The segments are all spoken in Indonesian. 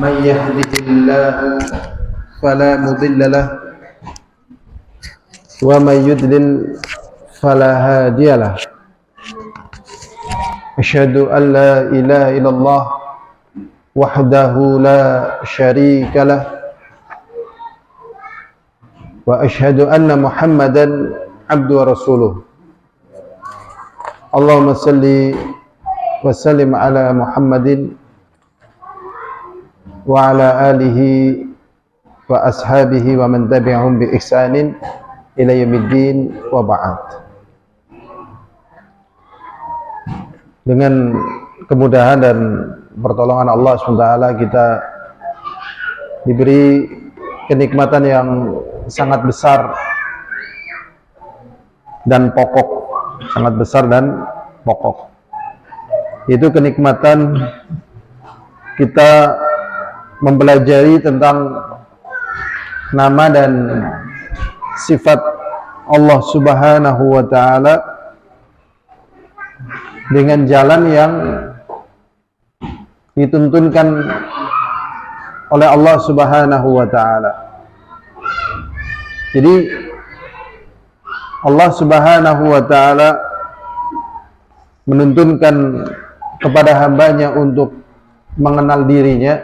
من يهده الله فلا مضل له ومن يضلل فلا هادي له أشهد أن لا إله إلا الله وحده لا شريك له وأشهد أن محمدا عبده ورسوله اللهم صل وسلم على محمد وعلى آله وأصحابه ومن تبعهم بإحسان إلى يوم الدين وبعد. Dengan kemudahan dan pertolongan Allah SWT kita diberi kenikmatan yang sangat besar dan pokok, sangat besar dan pokok. Itu kenikmatan kita mempelajari tentang nama dan sifat Allah Subhanahu wa Ta'ala dengan jalan yang dituntunkan oleh Allah Subhanahu wa Ta'ala. Jadi Allah Subhanahu wa Ta'ala menuntunkan kepada hambanya untuk mengenal dirinya,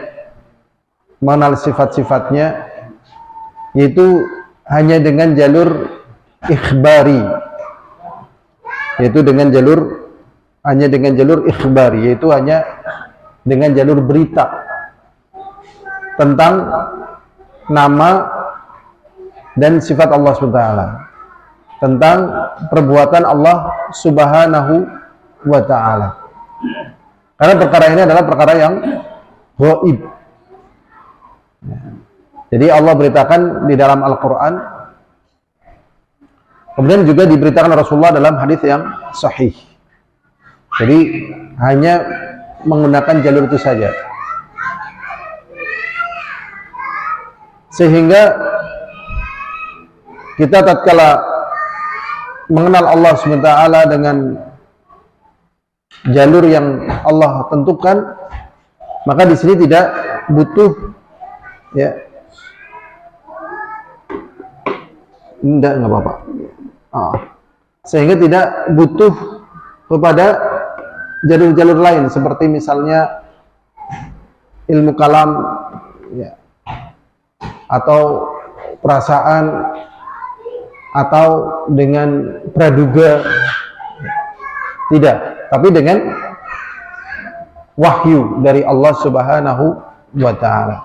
mengenal sifat-sifatnya, yaitu hanya dengan jalur ikhbari, yaitu dengan jalur ikhbari, yaitu hanya dengan jalur berita tentang nama dan sifat Allah SWT, tentang perbuatan Allah Subhanahu wa Ta'ala. Karena perkara ini adalah perkara yang gaib. Jadi Allah beritakan di dalam Al-Quran, kemudian juga diberitakan Rasulullah dalam hadis yang sahih. Jadi hanya menggunakan jalur itu saja, sehingga kita tatkala mengenal Allah SWT dengan jalur yang Allah tentukan, maka di sini tidak butuh, ya, enggak apa-apa, sehingga tidak butuh kepada jalur-jalur lain seperti misalnya ilmu kalam, ya, atau perasaan, atau dengan praduga, tidak, tapi dengan wahyu dari Allah Subhanahu wa Ta'ala.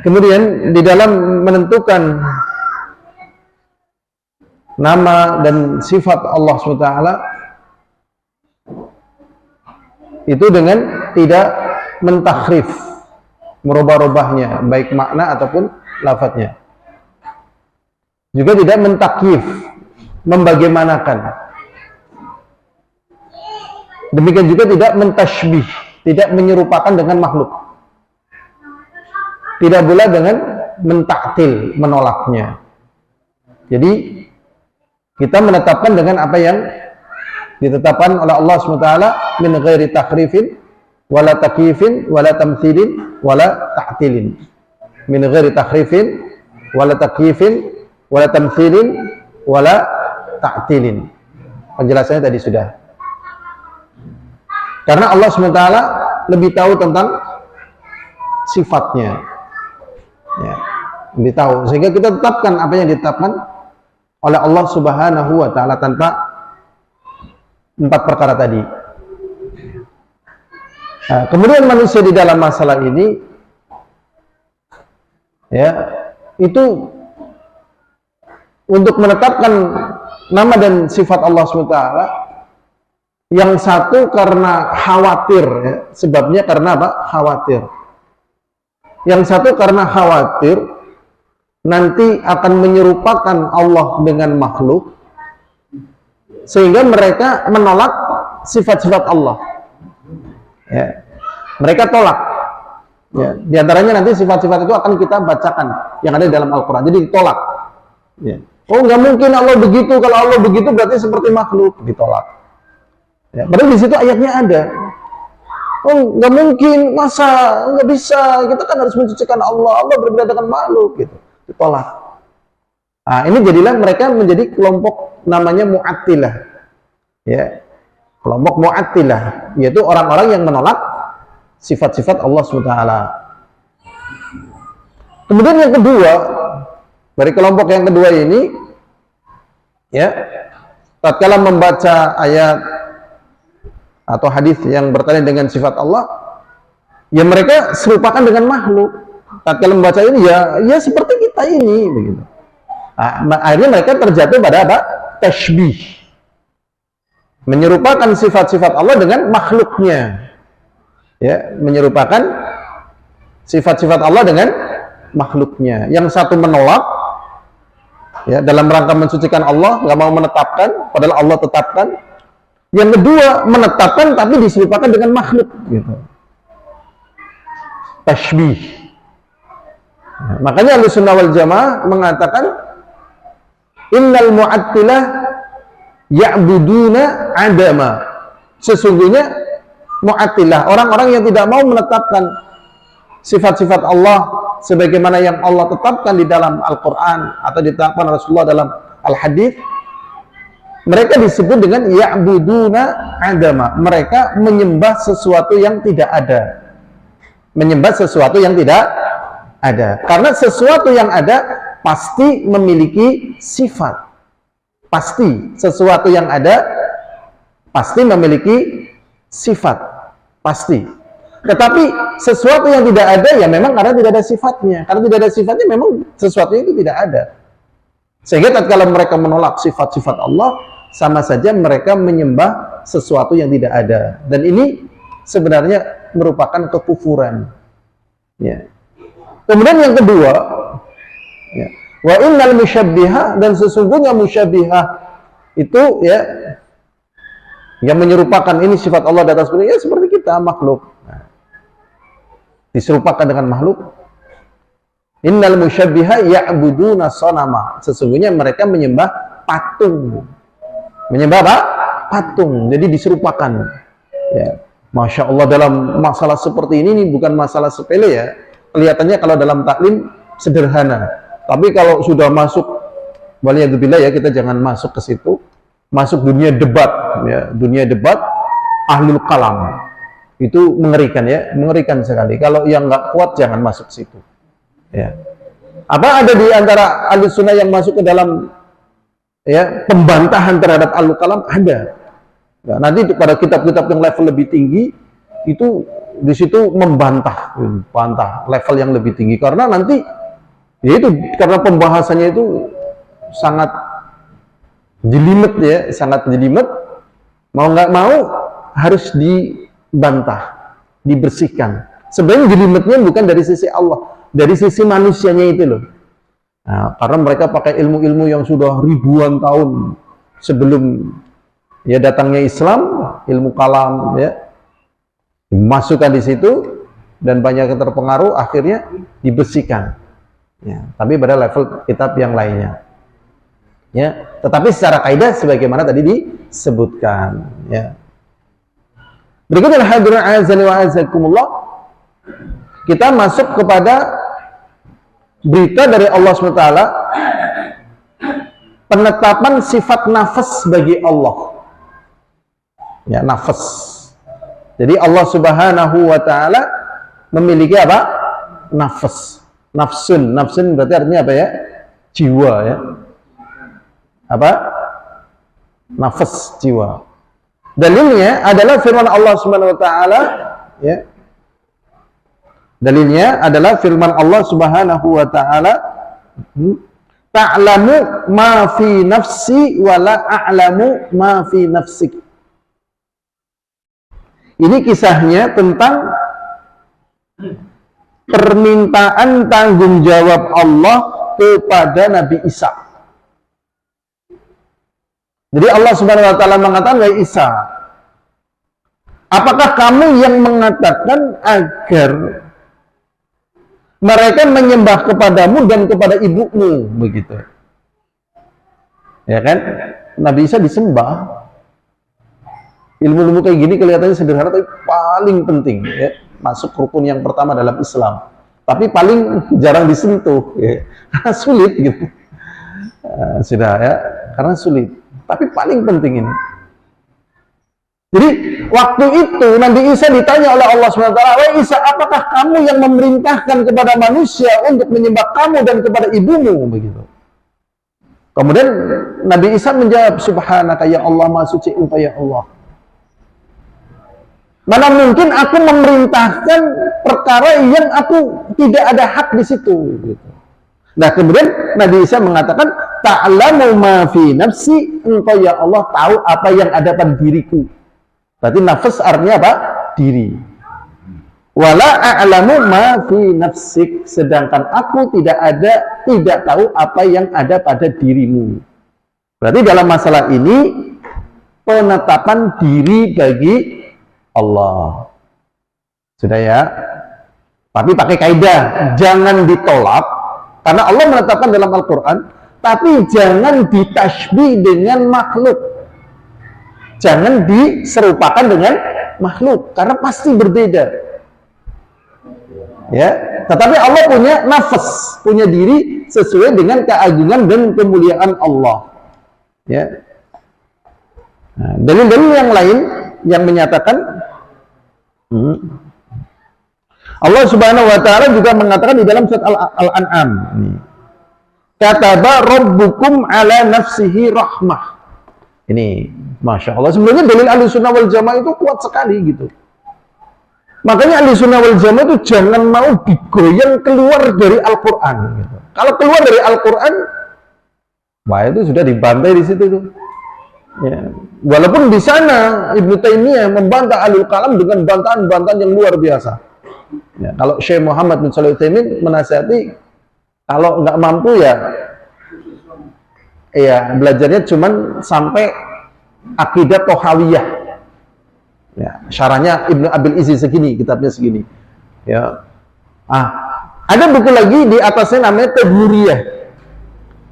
Kemudian di dalam menentukan nama dan sifat Allah SWT itu dengan tidak mentakhrif, merubah-rubahnya, baik makna ataupun lafadznya. Juga tidak mentakyif, membagaimanakan. Demikian juga tidak mentashbih, tidak menyerupakan dengan makhluk. Tidak pula dengan mentaktil, menolaknya. Jadi kita menetapkan dengan apa yang ditetapkan oleh Allah SWT, min ghairi takhrifin wala takyifin wala tamthilin wala ta'tilin. Min ghairi takhrifin wala takyifin wala tamthilin wala ta'tilin. Penjelasannya tadi sudah. Karena Allah SWT lebih tahu tentang sifatnya, ya, lebih tahu, sehingga kita tetapkan apa yang ditetapkan oleh Allah Subhanahu wa Ta'ala tanpa empat perkara tadi. Nah, kemudian manusia di dalam masalah ini, ya, itu untuk menetapkan nama dan sifat Allah SWT, yang satu karena khawatir, ya, sebabnya karena apa? Khawatir. Yang satu karena khawatir nanti akan menyerupakan Allah dengan makhluk, sehingga mereka menolak sifat-sifat Allah. Ya. Mereka tolak. Ya. Di antaranya nanti sifat-sifat itu akan kita bacakan yang ada di dalam Al-Quran. Jadi ditolak. Ya. Oh, nggak mungkin Allah begitu. Kalau Allah begitu berarti seperti makhluk, ditolak. Ya, padahal di situ ayatnya ada. Oh, nggak mungkin, masa nggak bisa? Kita kan harus mensucikan Allah. Allah berbeda dengan makhluk, gitu. Ditolak. Nah, ini jadilah mereka menjadi kelompok namanya Mu'attilah. Ya, kelompok Mu'attilah, yaitu orang-orang yang menolak sifat-sifat Allah SWT. Kemudian yang kedua, dari kelompok yang kedua ini, ya, tatkala membaca ayat atau hadis yang berkaitan dengan sifat Allah, ya mereka serupakan dengan makhluk. Tatkala membaca ini, ya seperti kita ini, begitu. Nah, akhirnya mereka terjatuh pada apa? Tashbih, menyerupakan sifat-sifat Allah dengan makhluknya. Ya, menyerupakan sifat-sifat Allah dengan makhluknya. Yang satu menolak, ya, dalam rangka mensucikan Allah, nggak mau menetapkan, padahal Allah tetapkan. Yang kedua menetapkan tapi diserupakan dengan makhluk, gitu. Tashbih. Nah, makanya Ahlussunnah wal Jamaah mengatakan innal mu'attilah ya'buduna adama. Sesungguhnya mu'attilah, orang-orang yang tidak mau menetapkan sifat-sifat Allah sebagaimana yang Allah tetapkan di dalam Al-Quran atau ditetapkan Rasulullah dalam Al-Hadith, mereka disebut dengan ya'buduna adama. Mereka menyembah sesuatu yang tidak ada. Menyembah sesuatu yang tidak ada. Karena sesuatu yang ada pasti memiliki sifat. Pasti sesuatu yang ada pasti memiliki sifat. Pasti. Tetapi sesuatu yang tidak ada ya memang karena tidak ada sifatnya. Karena tidak ada sifatnya memang sesuatu itu tidak ada. Sehingga tatkala mereka menolak sifat-sifat Allah, sama saja mereka menyembah sesuatu yang tidak ada. Dan ini sebenarnya merupakan kekufuran. Ya. Kemudian yang kedua, ya, wa innal musyabbihah, dan sesungguhnya musyabbihah itu, ya, yang menyerupakan ini sifat Allah di atas bumi, ya seperti kita makhluk. Nah, diserupakan dengan makhluk. Innal musyabbiha ya'buduna sonama. Sesungguhnya mereka menyembah patung. Menyembah apa? Patung. Jadi diserupakan. Ya. Masya Allah, dalam masalah seperti ini bukan masalah sepele, ya. Kelihatannya kalau dalam taklim sederhana. Tapi kalau sudah masuk, waliyadzubillah, ya, kita jangan masuk ke situ. Masuk dunia debat, ya. Dunia debat ahlul kalam. Itu mengerikan, ya. Mengerikan sekali. Kalau yang nggak kuat jangan masuk situ. Ya. Apa ada di antara Ahlussunnah yang masuk ke dalam, ya, pembantahan terhadap ahlul kalam? Ada. Nah, nanti pada kitab-kitab yang level lebih tinggi itu di situ membantah level yang lebih tinggi, karena nanti ya itu karena pembahasannya itu sangat jelimet, ya, sangat jelimet, mau nggak mau harus dibantah, dibersihkan. Sebenarnya jelimetnya bukan dari sisi Allah, dari sisi manusianya itu loh. Nah, karena mereka pakai ilmu-ilmu yang sudah ribuan tahun sebelum, ya, datangnya Islam, ilmu kalam, ya, dimasukkan di situ dan banyak yang terpengaruh, akhirnya dibersihkan. Ya, tapi pada level kitab yang lainnya. Ya, tetapi secara kaidah sebagaimana tadi disebutkan. Ya. Berikutnya hadirin azani wa azakumullah, kita masuk kepada berita dari Allah SWT, penetapan sifat nafas bagi Allah. Ya, nafas. Jadi Allah Subhanahu wa taala memiliki apa? Nafas. Nafsun. Nafsun berarti artinya apa, ya? Jiwa, ya. Apa? Nafas, jiwa. Dalilnya adalah firman Allah Subhanahu wa taala, ya. Dalilnya adalah firman Allah Subhanahu wa taala, ta'lamu ma fi nafsi wa la a'lamu ma fi nafsik. Ini kisahnya tentang permintaan tanggung jawab Allah kepada Nabi Isa. Jadi Allah Subhanahu wa taala mengatakan, "Wahai Isa, apakah kamu yang mengatakan agar mereka menyembah kepadamu dan kepada ibumu?" Begitu. Ya kan? Nabi Isa disembah. Ilmu-ilmu kayak gini kelihatannya sederhana tapi paling penting ya. Masuk rukun yang pertama dalam Islam. Tapi paling jarang disentuh ya. Karena sulit gitu. Sudah ya, karena sulit. Tapi paling penting ini. Jadi waktu itu Nabi Isa ditanya oleh Allah SWT, "Wahai Isa, apakah kamu yang memerintahkan kepada manusia untuk menyembah kamu dan kepada ibumu?" Begitu. Kemudian Nabi Isa menjawab, "Subhanaka ya Allah, Maha suci Engkau ya Allah. Mana mungkin aku memerintahkan perkara yang aku tidak ada hak di situ." Gitu. Nah kemudian Nabi Isa mengatakan, "Ta'lamu ma fi nafsi," Engkau ya Allah tahu apa yang ada pada diriku. Berarti nafas artinya apa? Diri. Wala a'lamu ma fi nafsik, sedangkan aku tidak tahu apa yang ada pada dirimu. Berarti dalam masalah ini penetapan diri bagi Allah. Sudah ya? Tapi pakai kaidah, jangan ditolak karena Allah menetapkan dalam Al-Qur'an, tapi jangan ditashbih dengan makhluk. Jangan diserupakan dengan makhluk karena pasti berbeda. Ya, tetapi Allah punya nafas, punya diri sesuai dengan keagungan dan kemuliaan Allah. Ya. Nah, dalil-dalil yang lain yang menyatakan Allah Subhanahu wa taala juga mengatakan di dalam surat Al-An'am, "Kataba rabbukum ala nafsihi rahmah." Ini Masya Allah, sebenarnya dalil Ahlussunnah wal Jamaah itu kuat sekali gitu. Makanya Ahlussunnah wal Jamaah itu jangan mau digoyang keluar dari Al-Quran gitu. Kalau keluar dari Al-Quran, wah itu sudah dibantai di situ tuh. Ya. Walaupun di sana Ibnu Taimiyah membantah Ahlul Kalam dengan bantahan-bantahan yang luar biasa. Ya, kalau Syekh Muhammad bin Shalih Utsaimin menasihati, kalau nggak mampu ya belajarnya cuman sampai akidah Tohawiyah. Ya, syarahnya Ibnu Abil Izzi segini, kitabnya segini. Ya. Ada buku lagi di atasnya namanya Tadmuriyah.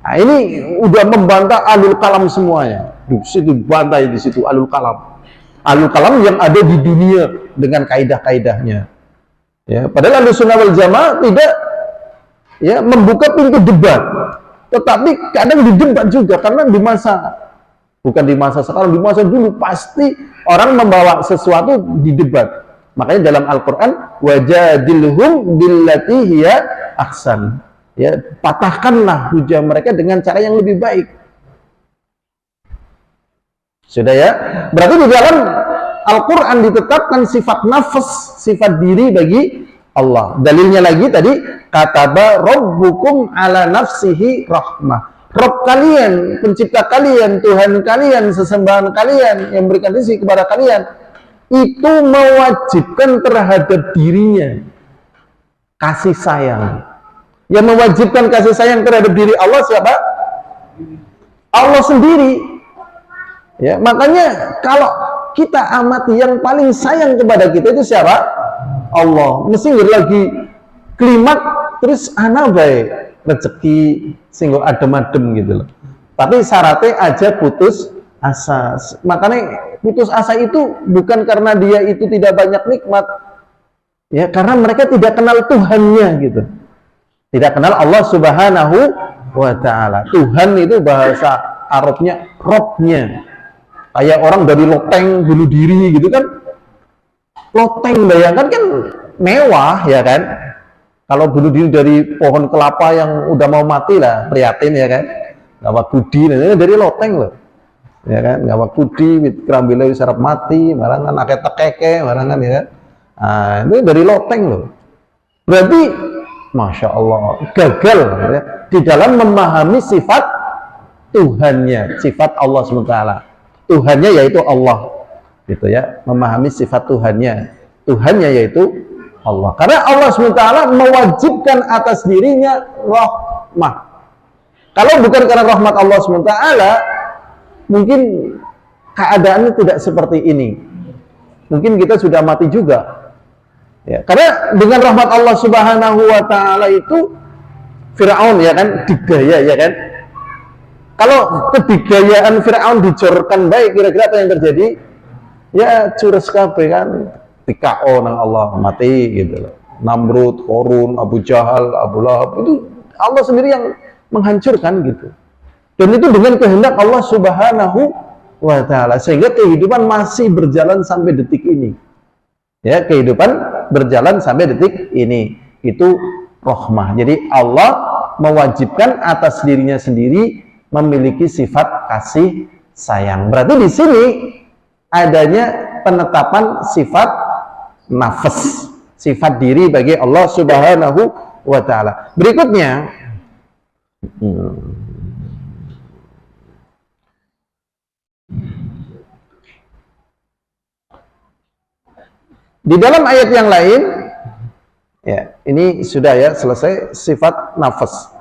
Nah, ini udah membantah Ahlul Kalam semuanya. Di situ bantai di situ Ahlul Kalam. Ahlul Kalam yang ada di dunia dengan kaidah-kaidahnya. Ya, padahal Ahlussunnah wal Jamaah tidak ya membuka pintu debat. Tetapi kadang didebat juga karena bukan di masa sekarang, di masa dulu pasti orang membawa sesuatu di debat. Makanya dalam Al-Quran, wajadilhum billati hiya ahsan. Ya, patahkanlah hujah mereka dengan cara yang lebih baik. Sudah ya? Berarti di dalam Al-Quran ditetapkan sifat nafas, sifat diri bagi Allah. Dalilnya lagi tadi, kataba rabbukum ala nafsihi rahmah. Rabb kalian, pencipta kalian, Tuhan kalian, sesembahan kalian yang memberikan rezeki kepada kalian, itu mewajibkan terhadap dirinya kasih sayang. Yang mewajibkan kasih sayang terhadap diri Allah siapa? Allah sendiri. Ya, makanya kalau kita amati yang paling sayang kepada kita itu siapa? Allah. Mesti lagi klimak terus ana bae rezeki sehingga adem-adem gitu loh. Tapi syaratnya aja putus asa. Makanya putus asa itu bukan karena dia itu tidak banyak nikmat, ya karena mereka tidak kenal Tuhannya gitu. Tidak kenal Allah Subhanahu wa Ta'ala. Tuhan itu bahasa Arabnya Robnya. Kayak orang dari loteng bunuh diri gitu kan. Loteng bayangkan kan mewah ya kan. Kalau bunuh diri dari pohon kelapa yang udah mau mati lah, prihatin ya kan. Gawak kudi, ini dari loteng loh. Ya kan, gawak kudi, kerambile sarap mati, marangan akeh tekeke, marangan ya kan. Nah, itu dari loteng loh. Berarti, Masya Allah, gagal ya, di dalam memahami sifat Tuhannya, sifat Allah SWT. Tuhannya yaitu Allah. Gitu ya, memahami sifat Tuhannya. Tuhannya yaitu Allah. Karena Allah SWT mewajibkan atas dirinya rahmah. Kalau bukan karena rahmat Allah SWT, mungkin keadaannya tidak seperti ini. Mungkin kita sudah mati juga. Ya, karena dengan rahmat Allah Subhanahu wa Ta'ala itu Fir'aun ya kan digaya ya kan. Kalau kedigayaan Fir'aun dijorkan baik, kira-kira apa yang terjadi? Ya cures kabeh kan, TKO nang Allah mati gitu loh. Namrud, Korun, Abu Jahal, Abu Lahab, itu Allah sendiri yang menghancurkan gitu. Dan itu dengan kehendak Allah Subhanahu wa Ta'ala, sehingga kehidupan masih berjalan sampai detik ini. Ya, kehidupan berjalan sampai detik ini. Itu rahmah. Jadi Allah mewajibkan atas dirinya sendiri memiliki sifat kasih sayang. Berarti di sini adanya penetapan sifat nafas, sifat diri bagi Allah Subhanahu wa Ta'ala. Berikutnya, di dalam ayat yang lain, ya, ini sudah ya selesai sifat nafas.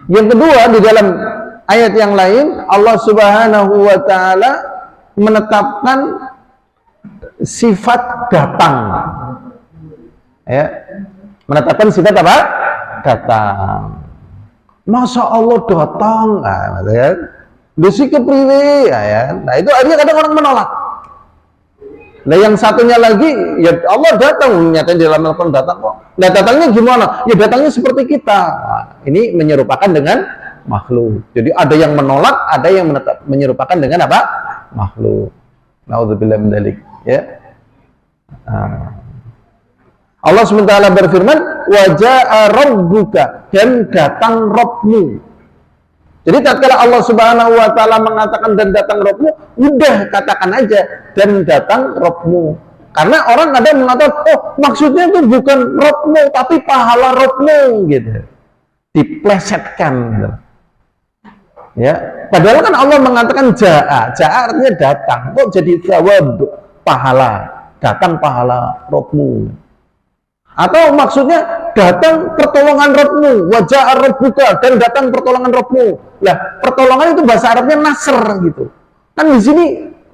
Yang kedua, di dalam ayat yang lain Allah Subhanahu wa Ta'ala menetapkan sifat datang. Ya, menetapkan sifat apa? Datang. Masa Allah datang, nah, ya. Desi kepriwe, ya. Nah itu akhirnya kadang orang menolak. Nah yang satunya lagi, ya Allah datang, nyatanya di dalam Al-Quran datang kok. Nah datangnya gimana? Ya datangnya seperti kita. Nah, ini menyerupakan dengan makhluk. Jadi ada yang menolak, ada yang menyerupakan dengan apa? Makhluk. Nauzubillah min dzalik. Ya. Allah SWT berfirman, wa jaa rabbuka, dan datang Rabbmu. Jadi tatkala Allah Subhanahu wa Ta'ala mengatakan dan datang Rabbmu, udah katakan aja dan datang Rabbmu. Karena orang kadang mengatakan, oh maksudnya itu bukan Rabbmu tapi pahala Rabbmu gitu. Diplesetkan gitu. Ya, padahal kan Allah mengatakan jaa artinya datang. Kok jadi thawab, pahala, datang pahala Rabbmu. Atau maksudnya datang pertolongan Rabbmu, wajah Rabbuka, dan datang pertolongan Rabbmu. Lah, pertolongan itu bahasa Arabnya nasr gitu. Kan di sini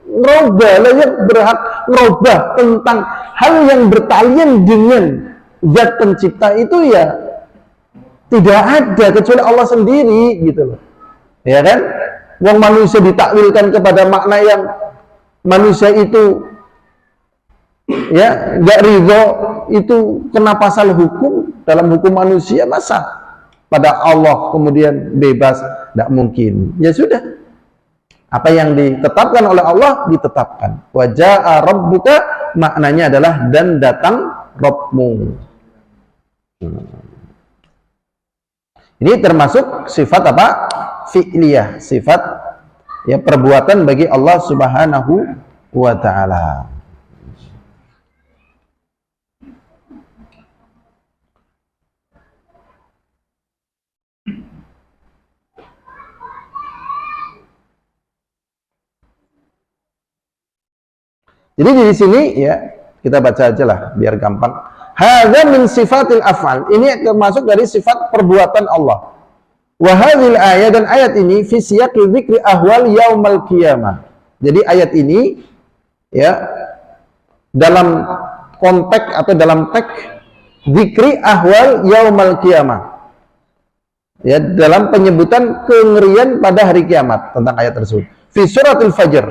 ngerubah, yang berhak ngerubah tentang hal yang bertalian dengan zat pencipta itu ya tidak ada kecuali Allah sendiri gitu loh. Ya kan? Wong manusia ditakwilkan kepada makna yang manusia itu ya nggak ridho, itu kena pasal hukum dalam hukum manusia, masa pada Allah kemudian bebas? Tidak mungkin. Ya sudah, apa yang ditetapkan oleh Allah ditetapkan. Wa jaa rabbuka maknanya adalah dan datang Rabbmu. Ini termasuk sifat apa? Fi'liyah, sifat ya perbuatan bagi Allah Subhanahu wa Ta'ala. Jadi di sini ya kita baca aja lah biar gampang. Hadza min sifatil af'al. Ini termasuk dari sifat perbuatan Allah. Wa hadhil ayat, dan ayat ini fi siyaqi dzikri ahwal yaumal qiyamah. Jadi ayat ini ya dalam konteks atau dalam teks dzikri ahwal yaumal qiyamah. Ya, dalam penyebutan kengerian pada hari kiamat, tentang ayat tersebut. Fi suratul Fajr.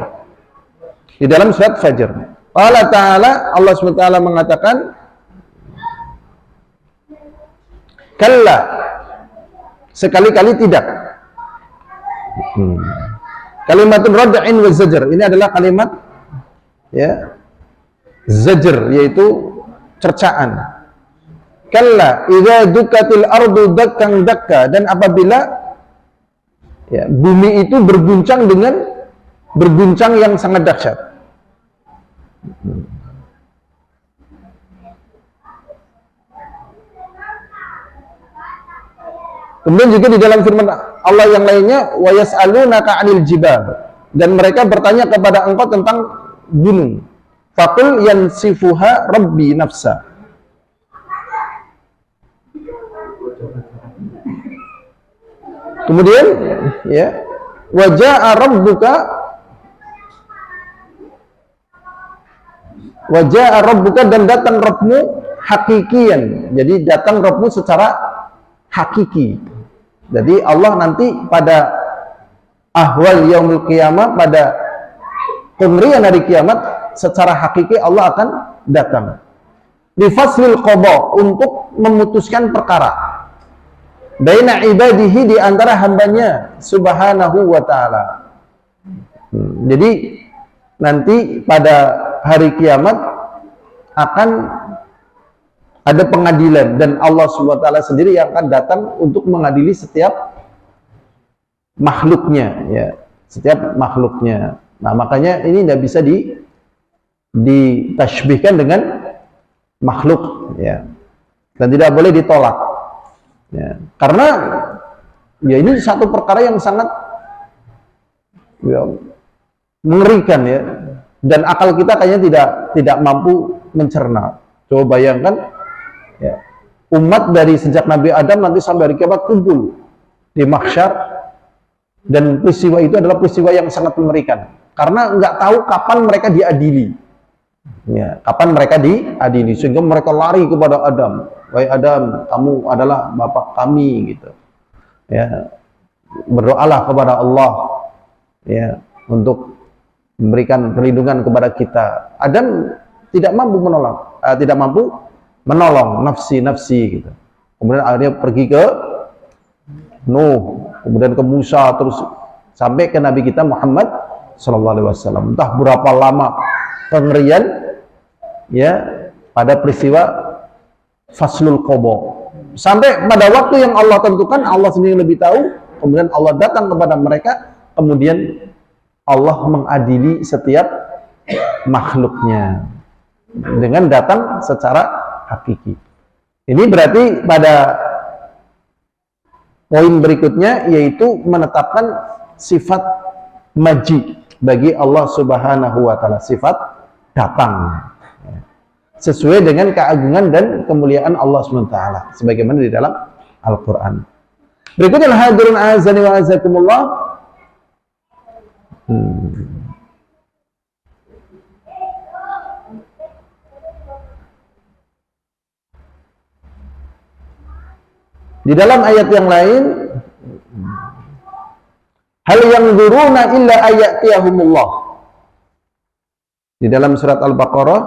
Di dalam surat Fajr. Allah Ta'ala, Allah SWT mengatakan, kalla, sekali-kali tidak. Kalimatun rad'in wa zajr. Ini adalah kalimat ya zajr, yaitu cercaan. Kalla idza dukatil ardu dakkan dakka, dan apabila ya bumi itu berguncang dengan berguncang yang sangat dahsyat. Kemudian juga di dalam firman Allah yang lainnya, wa yas'alunaka 'anil jibal, dan mereka bertanya kepada engkau tentang gunung. Faqul yansifuha rabbi nafsa. Kemudian ya, wa jaa rabbuka, wa jaa rabbuka, dan datang Rabbmu hakikian. Jadi datang Rabbmu secara hakiki. Jadi Allah nanti pada ahwal yaumil qiyamah, pada pemberian hari kiamat secara hakiki Allah akan datang. Di faslil qada, untuk memutuskan perkara baina ibadihi, di antara hambanya subhanahu wa ta'ala. Jadi nanti pada hari kiamat akan ada pengadilan, dan Allah subhanahu wa ta'ala sendiri yang akan datang untuk mengadili setiap makhluknya, ya, setiap makhluknya. Nah, makanya ini tidak bisa ditashbihkan dengan makhluk, ya, dan tidak boleh ditolak, ya, karena ya ini satu perkara yang sangat, ya, mengerikan, ya, dan akal kita kayaknya tidak mampu mencerna. Coba bayangkan, ya, umat dari sejak Nabi Adam nanti sampai hari kiamat kumpul di mahsyar, dan peristiwa itu adalah peristiwa yang sangat mengerikan karena nggak tahu kapan mereka diadili, ya, kapan mereka diadili, sehingga mereka lari kepada Adam. Wahai Adam, kamu adalah bapak kami, gitu, ya, berdoalah kepada Allah, ya, untuk memberikan perlindungan kepada kita. Adam tidak mampu menolak, tidak mampu menolong, nafsi, gitu. Kemudian akhirnya pergi ke Nuh, kemudian ke Musa, terus sampai ke Nabi kita Muhammad sallallahu alaihi wasallam. Entah berapa lama pengerian, ya, pada peristiwa faslul qada, sampai pada waktu yang Allah tentukan, Allah sendiri lebih tahu. Kemudian Allah datang kepada mereka, kemudian Allah mengadili setiap makhluknya dengan datang secara hakiki. Ini berarti pada poin berikutnya, yaitu menetapkan sifat maji bagi Allah subhanahu wa ta'ala, sifat datang, sesuai dengan keagungan dan kemuliaan Allah subhanahu wa ta'ala, sebagaimana di dalam Al-Quran. Berikutnya, hadirin azani wa azakumullah, di dalam ayat yang lain, hal yanzuruna illa ayatiyahumullah. Di dalam surat Al-Baqarah,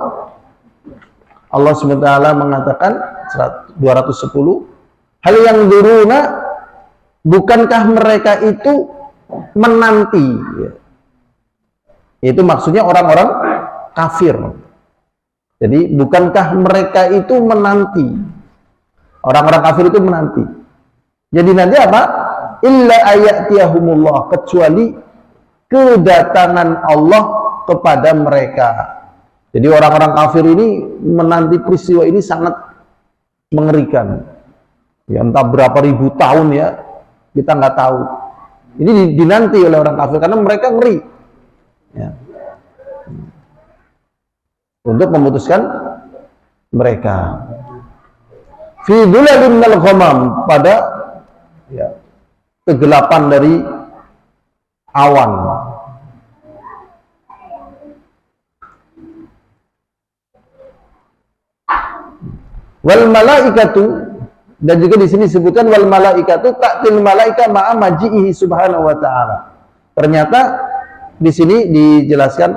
Allah SWT mengatakan, surat 210, hal yanzuruna, bukankah mereka itu menanti, ya. Itu maksudnya orang-orang kafir. Jadi bukankah mereka itu menanti, orang-orang kafir itu menanti. Jadi nanti apa? Illa ayatiyahumullah, kecuali kedatangan Allah kepada mereka. Jadi orang-orang kafir ini menanti peristiwa ini sangat mengerikan. Ya, entah berapa ribu tahun, ya, kita nggak tahu. Ini dinanti oleh orang kafir karena mereka ngeri, ya, untuk memutuskan mereka. Fi dhulalin minal ghamam, pada, ya, kegelapan dari awan. Wal malaikatu, dan juga di sini disebutkan wal malaikatu ta'til malaika ma'a maji'ihi subhanahu wa ta'ala. Ternyata di sini dijelaskan,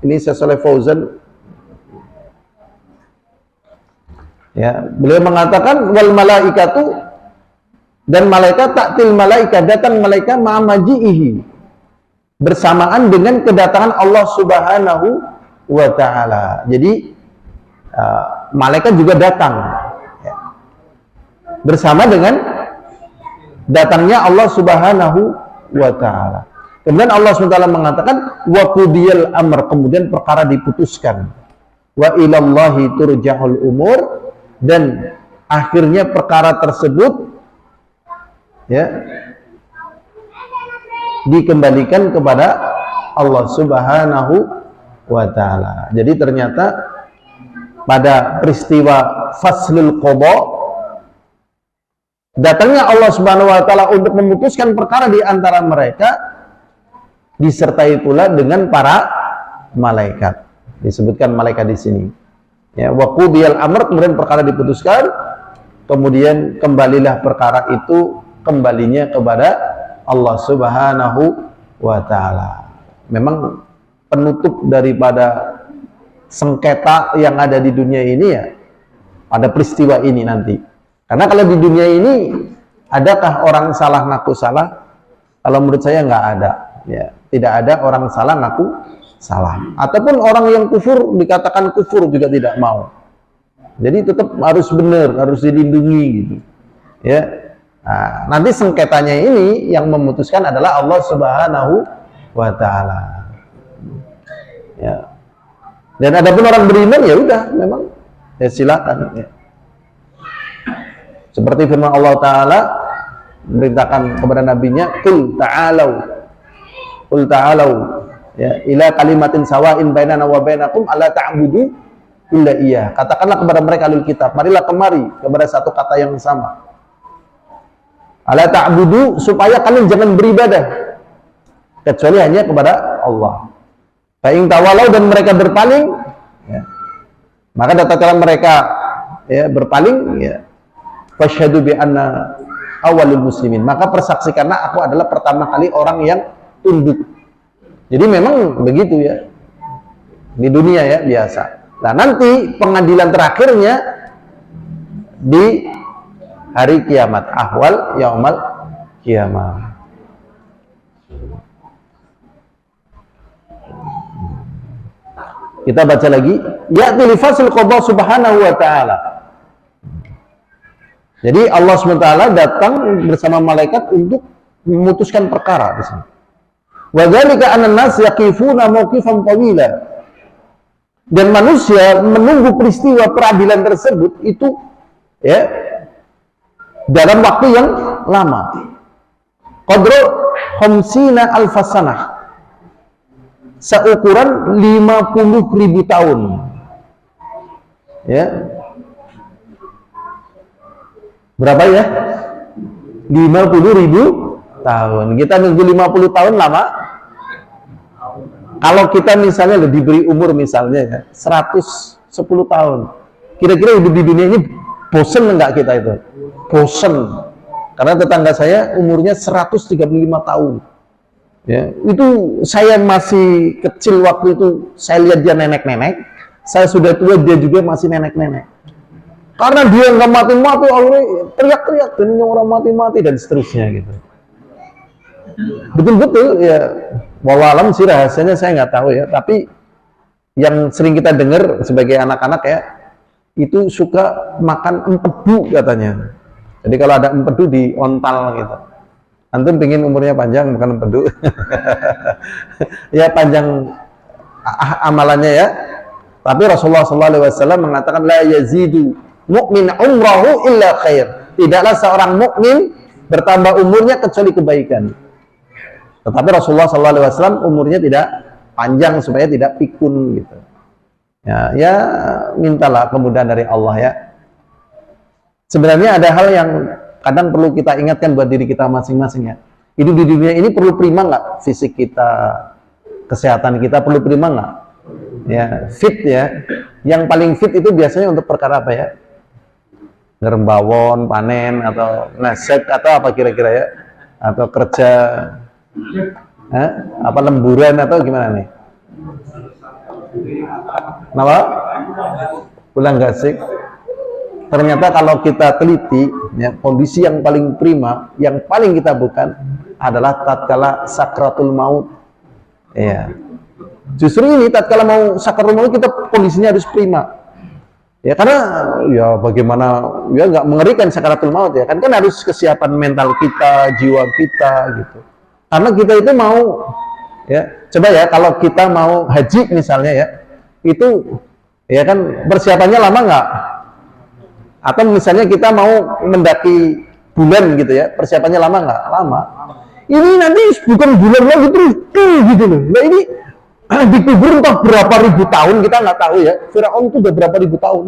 ini Syekh Fauzan, ya, beliau mengatakan wal malaikatu, dan malaikat ta'til malaika, datang malaikat ma'a maji'ihi, bersamaan dengan kedatangan Allah subhanahu wa ta'ala. Jadi malaikat juga datang, ya, bersama dengan datangnya Allah subhanahu wa ta'ala. Kemudian Allah SWT mengatakan wa qudiyal amr, kemudian perkara diputuskan, wa ilallahi turja'ul umur, dan akhirnya perkara tersebut, ya, dikembalikan kepada Allah subhanahu wa ta'ala. Jadi ternyata pada peristiwa faslul qada, datangnya Allah subhanahu wa ta'ala untuk memutuskan perkara di antara mereka, disertai pula dengan para malaikat. Disebutkan malaikat di sini, ya, wa qudiyal amr, kemudian perkara diputuskan, kemudian kembalilah perkara itu, kembalinya kepada Allah subhanahu wa ta'ala. Memang penutup daripada sengketa yang ada di dunia ini ya pada peristiwa ini nanti. Karena kalau di dunia ini adakah orang salah ngaku salah? Kalau menurut saya nggak ada. Ya, tidak ada orang salah ngaku salah. Ataupun orang yang kufur dikatakan kufur juga tidak mau. Jadi tetap harus benar, harus dilindungi gitu. Ya. Nah, nanti sengketanya ini yang memutuskan adalah Allah Subhanahu wa taala. Ya. Dan adapun orang beriman ya udah memang ya silakan ya. Seperti firman Allah taala memerintahkan kepada nabinya, qul ta'alau ya ila kalimatin sawa'in bainana wa bainakum alla ta'budu illa iya. Katakanlah kepada mereka ahlul kitab, marilah kemari kepada satu kata yang sama. Alla ta'budu, supaya kalian jangan beribadah kecuali hanya kepada Allah. Fa in tawalau, dan mereka berpaling ya, maka tatkala mereka ya berpaling ya, fasyhadu bi anna awalul muslimin, maka persaksikanlah aku adalah pertama kali orang yang tunduk. Jadi memang begitu ya di dunia ya biasa. Nah nanti pengadilan terakhirnya di hari kiamat, ahwal yaumal kiamat. Kita baca lagi, ya'ti li fasl qada subhanahu wa ta'ala. Jadi Allah SWT datang bersama malaikat untuk memutuskan perkara di sini. Wa dzalika anna an-nas yaqifuna mawqifan tawila. Dan manusia menunggu peristiwa peradilan tersebut itu ya dalam waktu yang lama. Qadru khamsina alfasanah. Seukuran 50.000 tahun. Ya. Berapa ya? 50.000 tahun. Kita nunggu 50 tahun lama. Kalau kita misalnya diberi umur misalnya ya, 110 tahun. Kira-kira hidup di dunia ini bosen enggak kita itu? Bosen. Karena tetangga saya umurnya 135 tahun. Ya, itu saya masih kecil waktu itu, saya lihat dia nenek-nenek. Saya sudah tua, dia juga masih nenek-nenek. Karena dia nggak mati-mati, teriak-teriak, dan ini orang mati-mati dan seterusnya gitu. Betul-betul ya, wallahualam sih rahasianya saya nggak tahu ya. Tapi yang sering kita dengar sebagai anak-anak ya, itu suka makan empedu katanya. Jadi kalau ada empedu di ontal gitu. Antum pengen umurnya panjang makan empedu. Ya panjang amalannya ya. Tapi Rasulullah SAW mengatakan la yazidu mu'min umrahu illa khair. Tidaklah seorang mukmin bertambah umurnya kecuali kebaikan. Tetapi Rasulullah SAW umurnya tidak panjang supaya tidak pikun gitu. Ya mintalah kemudahan dari Allah ya. Sebenarnya ada hal yang kadang perlu kita ingatkan buat diri kita masing-masing ya. Hidup di dunia ini perlu prima nggak? Fisik kita, kesehatan kita perlu prima nggak? Ya, fit ya. Yang paling fit itu biasanya untuk perkara apa ya? Ngerembawon, panen, atau nasek, atau apa kira-kira ya? Atau kerja, apa lemburan, atau gimana nih? Kenapa? Pulang gasik. Ternyata kalau kita teliti, ya, kondisi yang paling prima, yang paling kita bukan adalah tatkala sakratul maut. Ya. Justru ini tatkala mau sakratul maut kita kondisinya harus prima. Ya karena ya bagaimana ya nggak mengerikan sakratul maut ya kan harus kesiapan mental kita, jiwa kita gitu. Karena kita itu mau ya coba ya kalau kita mau haji misalnya ya itu ya kan persiapannya lama nggak? Atau misalnya kita mau mendaki bulan gitu ya, persiapannya lama nggak? Lama. Ini nanti bukan bulan lagi terus gitu loh. Nah ini dikubur entah berapa ribu tahun kita nggak tahu ya. Firaun itu udah berapa ribu tahun.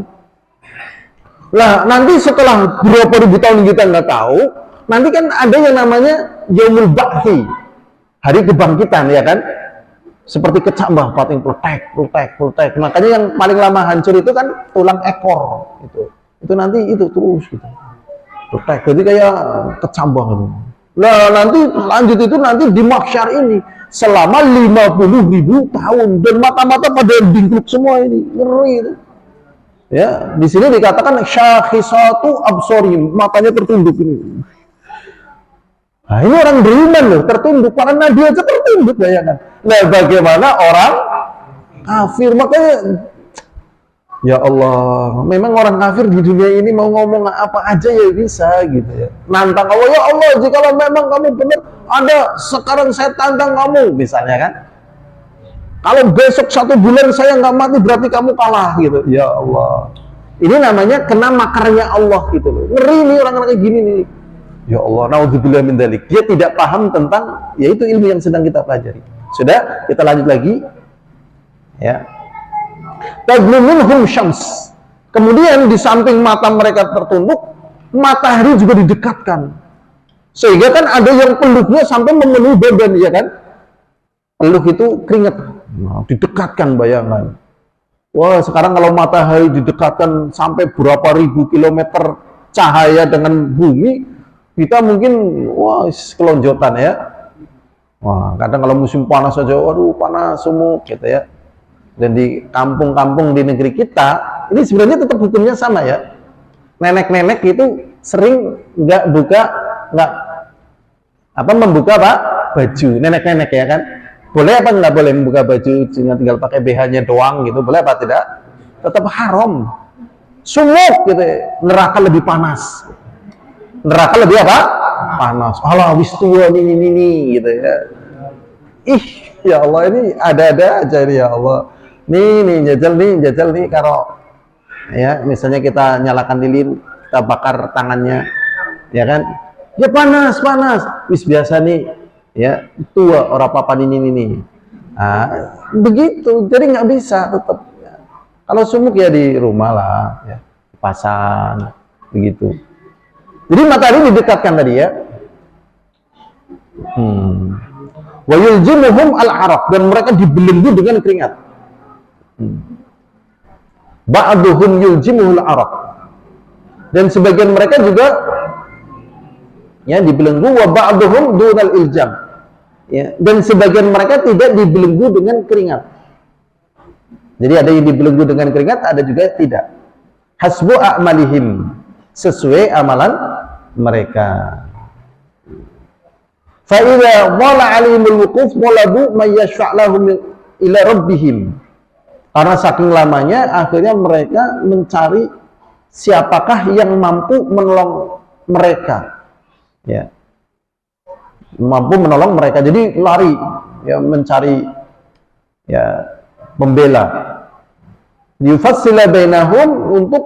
Nah nanti setelah berapa ribu tahun kita nggak tahu, nanti kan ada yang namanya Yaumul Ba'thi, hari kebangkitan ya kan. Seperti kecambah, pating peletek. Makanya yang paling lama hancur itu kan tulang ekor itu. Itu nanti itu terus gitu. Jadi kayak kecambah gitu. Nah nanti lanjut itu nanti di mahsyar ini selama 50.000 tahun dan mata-mata pada dingkluk semua ini, ngeri itu. Ya, di sini dikatakan syakhisatu absorim, matanya tertunduk ini. Nah, ini orang beriman loh, tertunduk, para nabi aja tertunduk, bayangkan. Nah, bagaimana orang kafir? Makanya ya Allah, memang orang kafir di dunia ini mau ngomong apa aja ya bisa gitu ya. Nantang Allah, ya Allah, jikalau memang kamu benar, ada sekarang saya tantang kamu, misalnya kan. Kalau besok 1 bulan saya nggak mati, berarti kamu kalah gitu. Ya Allah, ini namanya kena makarnya Allah gitu loh. Ngeri nih orang-orang kayak gini nih. Ya Allah, naudzubillah min dzalik. Dia tidak paham tentang, yaitu ilmu yang sedang kita pelajari. Sudah, kita lanjut lagi. Ya. Tadlumunhum syams. Kemudian di samping mata mereka tertunduk, matahari juga didekatkan. Sehingga kan ada yang peluknya sampai memenuhi badan, ya kan? Peluk itu keringat. Nah, didekatkan, bayangkan. Wah, sekarang kalau matahari didekatkan sampai berapa ribu kilometer cahaya dengan bumi, kita mungkin wah kelonjotan ya. Wah, kadang kalau musim panas saja, waduh panas sumuk gitu ya. Dan di kampung-kampung di negeri kita, ini sebenarnya tetap hukumnya sama ya. Nenek-nenek itu sering nggak membuka baju, nenek-nenek ya kan. Boleh apa nggak boleh membuka baju, tinggal pakai BH-nya doang gitu, boleh apa tidak? Tetap haram. Sumuk gitu, neraka lebih panas. Neraka lebih apa? Panas. Allah wis tua ini gitu ya. Ih, ya Allah, ini ada-ada aja nih ya Allah. Nih jajal nih kalau ya misalnya kita nyalakan lilin, kita bakar tangannya, ya kan? Ya panas. Wis biasa nih. Ya, tua orang papan ini. Nah, begitu. Jadi nggak bisa tetap. Ya. Kalau sumuk ya di rumah lah, ya, pasang begitu. Jadi matahari didekatkan tadi ya. Wa yuljimuhum al-araq, dan mereka dibelenggu dengan keringat. Ba'duhum yuljimuhul araq. Dan sebagian mereka juga ya dibelenggu, wa ba'duhum dunal iljam. Ya, dan sebagian mereka tidak dibelenggu dengan keringat. Jadi ada yang dibelenggu dengan keringat, ada juga tidak. Hasbu a'malihim, sesuai amalan mereka. Fa idza dhalla 'alaihimul wuquf talabu may yashfa' lahum ila rabbihim. Karena saking lamanya, akhirnya mereka mencari siapakah yang mampu menolong mereka. Ya. Mampu menolong mereka, jadi lari ya, mencari ya pembela. Yufassila bainahum, untuk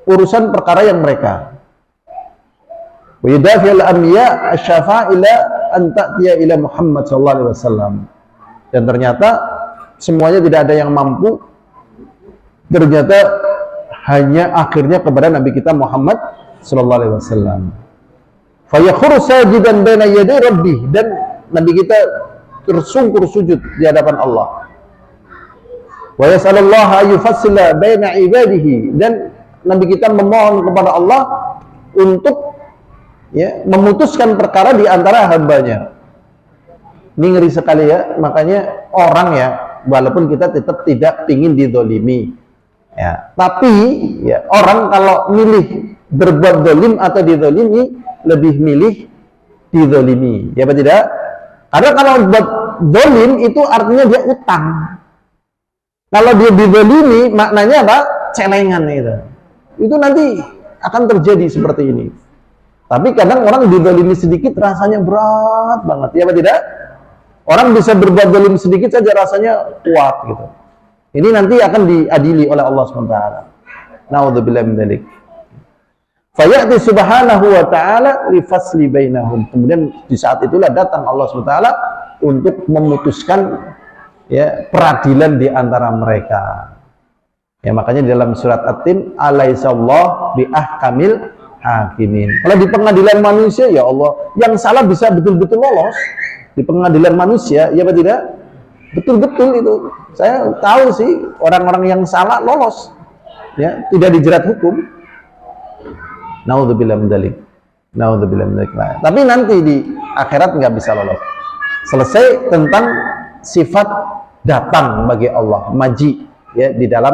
urusan perkara yang mereka. Wa yudafil anbiya asy-syafa'a ila an ta'tiya ila Muhammad sallallahu alaihi wasallam. Dan ternyata semuanya tidak ada yang mampu. Ternyata hanya akhirnya kepada Nabi kita Muhammad sallallahu alaihi wasallam. Fayakhuru sajidan baina yaday rabbih, dan Nabi kita tersungkur sujud di hadapan Allah. Wa yas'alullaha yufassila baina ibadihi, dan Nabi kita memohon kepada Allah untuk ya memutuskan perkara di antara hambanya. Ini ngeri sekali ya, makanya orang ya, walaupun kita tetap tidak ingin dizalimi ya, tapi ya orang kalau milih berbuat zalim atau dizalimi, lebih milih dizalimi, ya apa tidak? Karena kalau buat zalim itu artinya dia utang. Kalau dia dizalimi maknanya apa? Celengan itu. Itu nanti akan terjadi seperti ini. Tapi kadang orang dizalimi sedikit rasanya berat banget, ya apa tidak? Orang bisa berbuat zalim sedikit saja rasanya kuat gitu. Ini nanti akan diadili oleh Allah SWT. Na'udzubillah min dzalik. Fayati subhanahu wa ta'ala li fasli bainahum. Kemudian di saat itulah datang Allah SWT untuk memutuskan ya peradilan di antara mereka. Ya makanya di dalam surat At-Tin, alaihissallah bi ahkamil hakimin. Kalau di pengadilan manusia ya Allah, yang salah bisa betul-betul lolos. Di pengadilan manusia, ya apa tidak? Betul-betul itu. Saya tahu sih orang-orang yang salah lolos. Ya, tidak dijerat hukum. Naudzubillah min dzalik. Naudzubillah min dzalik. Tapi nanti di akhirat nggak bisa lolos. Selesai tentang sifat datang bagi Allah, maji, ya, di dalam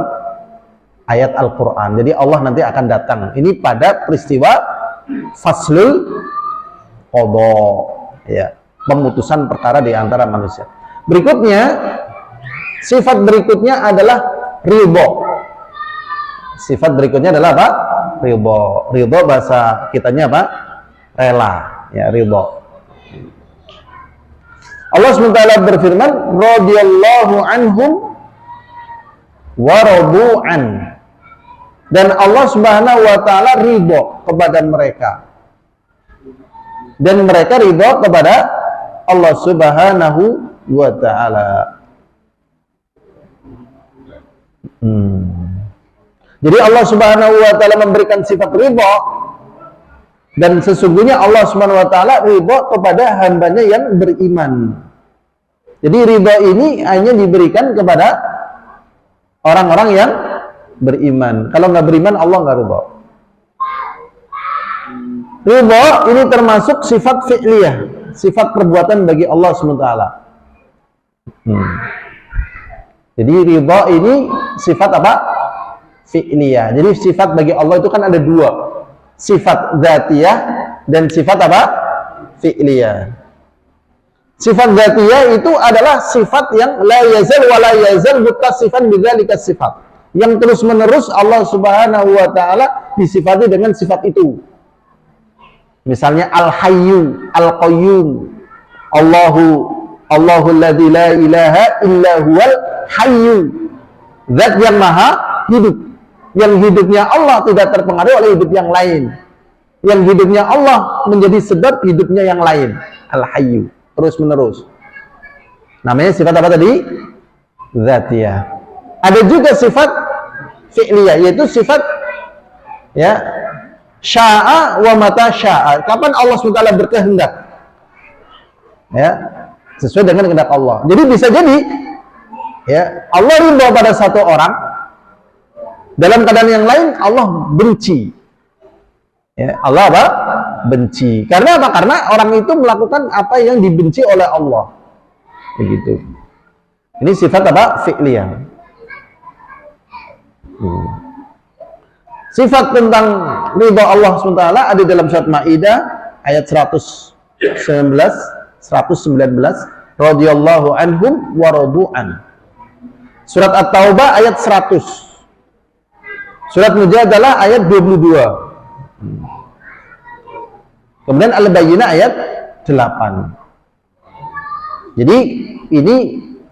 ayat Al-Quran. Jadi Allah nanti akan datang. Ini pada peristiwa faslul qadha, ya, pemutusan perkara di antara manusia. Berikutnya, sifat berikutnya adalah ridho. Sifat berikutnya adalah apa? Ridho. Ridho bahasa kitanya apa? Rela, ya, ridho. Allah SWT berfirman, radhiyallahu anhum wa radu'an. Dan Allah Subhanahu wa taala ridho kepada mereka. Dan mereka ridho kepada Allah Subhanahu wa taala. Jadi Allah Subhanahu wa taala memberikan sifat ridho, dan sesungguhnya Allah Subhanahu wa taala ridho kepada hambanya yang beriman. Jadi ridho ini hanya diberikan kepada orang-orang yang beriman. Kalau nggak beriman, Allah nggak ridho. Ridho ini termasuk sifat fi'liyah, sifat perbuatan bagi Allah SWT. Jadi ridho ini sifat apa? Fi'liyah. Jadi sifat bagi Allah itu kan ada dua, sifat dzatiyah dan sifat apa? Fi'liyah. Sifat dzatiyah itu adalah sifat yang la yazal wa la yazal muttasifan bidzalika sifat, yang terus menerus Allah Subhanahu wa taala disifati dengan sifat itu. Misalnya Al-Hayyu, Al-Qayyum, Allahul ladzi la ilaha illa huwal hayyu. Zat yang maha hidup, yang hidupnya Allah tidak terpengaruhi oleh hidup yang lain, yang hidupnya Allah menjadi sebab hidupnya yang lain. Al-Hayyu, terus menerus. Namanya sifat apa tadi? Dzatiyah. Ada juga sifat fi'liyah, yaitu sifat, ya, sya'a wa mata sya'a. Kapan Allah SWT berkehendak, ya, sesuai dengan kehendak Allah. Jadi bisa jadi, ya, Allah ridho pada satu orang, dalam keadaan yang lain Allah benci, ya, Allah apa? Benci. Karena apa? Karena orang itu melakukan apa yang dibenci oleh Allah. Begitu. Ini sifat apa? Fi'liyah. Sifat tentang ridha Allah SWT ada dalam surat Maidah ayat 119, radhiyallahu anhum wa radu'an. Surat At-Taubah ayat 100. Surat Mujadalah ayat 22. Kemudian Al-Bayyinah ayat 8. Jadi ini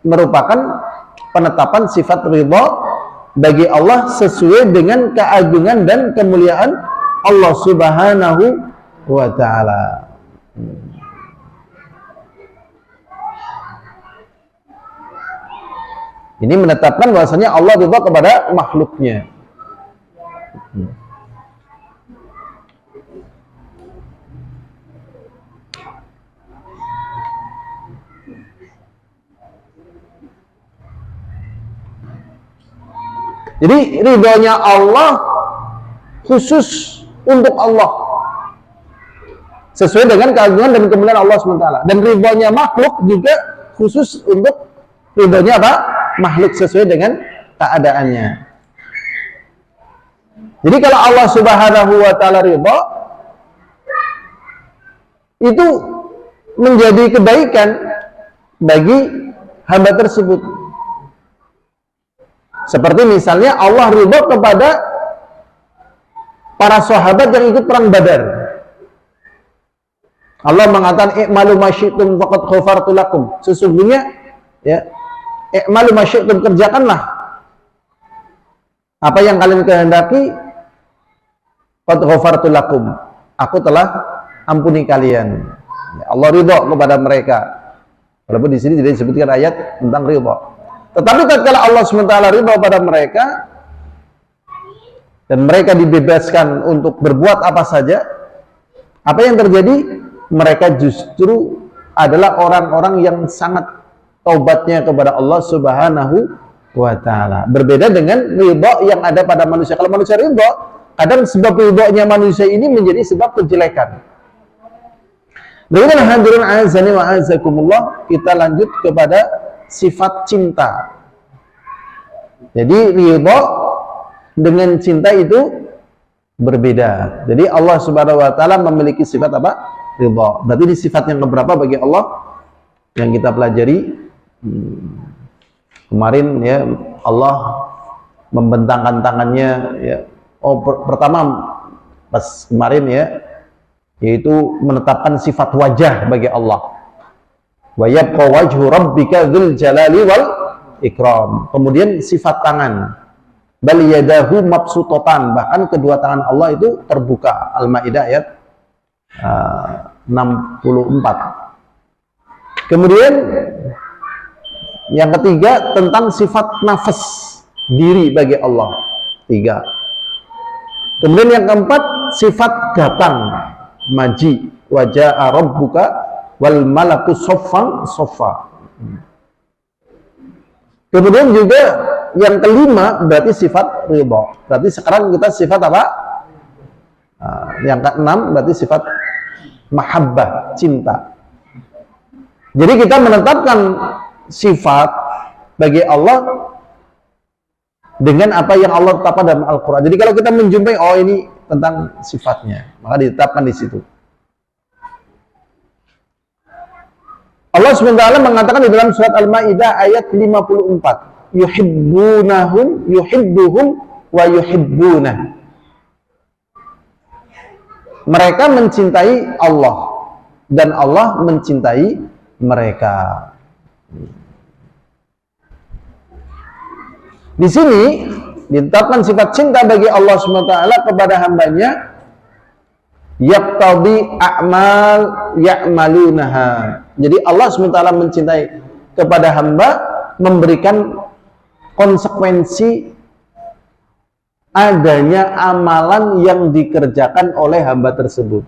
merupakan penetapan sifat ridha bagi Allah sesuai dengan keagungan dan kemuliaan Allah Subhanahu wa taala. Ini menetapkan bahwasanya Allah ridha kepada makhluknya. Jadi ridhonya Allah khusus untuk Allah, sesuai dengan keagungan dan kemuliaan Allah SWT. Dan ridhonya makhluk juga khusus untuk ridhonya apa? Makhluk, sesuai dengan keadaannya. Jadi kalau Allah Subhanahu wa taala ridho, itu menjadi kebaikan bagi hamba tersebut. Seperti misalnya Allah ridho kepada para sahabat yang ikut perang Badar. Allah mengatakan i'malu ma syi'tum faqad ghafartu lakum. Sesungguhnya, ya, i'malu ma syi'tum, kerjakanlah apa yang kalian kehendaki, qad ghafartu lakum, aku telah ampuni kalian. Allah ridho kepada mereka. Walaupun di sini tidak disebutkan ayat tentang ridho. Tetapi tatkala Allah SWT ridho pada mereka dan mereka dibebaskan untuk berbuat apa saja, apa yang terjadi? Mereka justru adalah orang-orang yang sangat taubatnya kepada Allah Subhanahu wa taala. Berbeda dengan ridho yang ada pada manusia. Kalau manusia ridho, kadang sebab ridhonya manusia ini menjadi sebab kejelekan. Baiklah hadirin azani wa azakumullah, kita lanjut kepada sifat cinta. Jadi ridha dengan cinta itu berbeda. Jadi Allah Subhanahu wa taala memiliki sifat apa? Ridha. Berarti ini sifat yang keberapa bagi Allah yang kita pelajari kemarin ya, Allah membentangkan tangannya ya. Pertama pas kemarin ya, yaitu menetapkan sifat wajah bagi Allah. Wa yabqa wajhu rabbika dzul jalali wal ikram. Kemudian sifat tangan. Bal yadahu mabsutatan, bahkan kedua tangan Allah itu terbuka. Al-Maidah ayat 64. Kemudian yang ketiga tentang sifat nafas diri bagi Allah. 3. Kemudian yang keempat sifat datang, maji, waja'a rabbuka wal malaku soffan soffa. Kemudian juga yang kelima berarti sifat ridha. Berarti sekarang kita sifat apa? Yang keenam berarti sifat mahabbah, cinta. Jadi kita menetapkan sifat bagi Allah dengan apa yang Allah tetapkan dalam Al-Quran. Jadi kalau kita menjumpai, oh ini tentang sifatnya, maka ditetapkan di situ. Allah SWT mengatakan di dalam surat Al-Maidah ayat 54, yuhibbuhum wa yuhibbunah. Mereka mencintai Allah dan Allah mencintai mereka. Di sini ditetapkan sifat cinta bagi Allah SWT kepada hambanya, yaqtadi a'mal ya'malunaha. Jadi Allah SWT mencintai kepada hamba memberikan konsekuensi adanya amalan yang dikerjakan oleh hamba tersebut.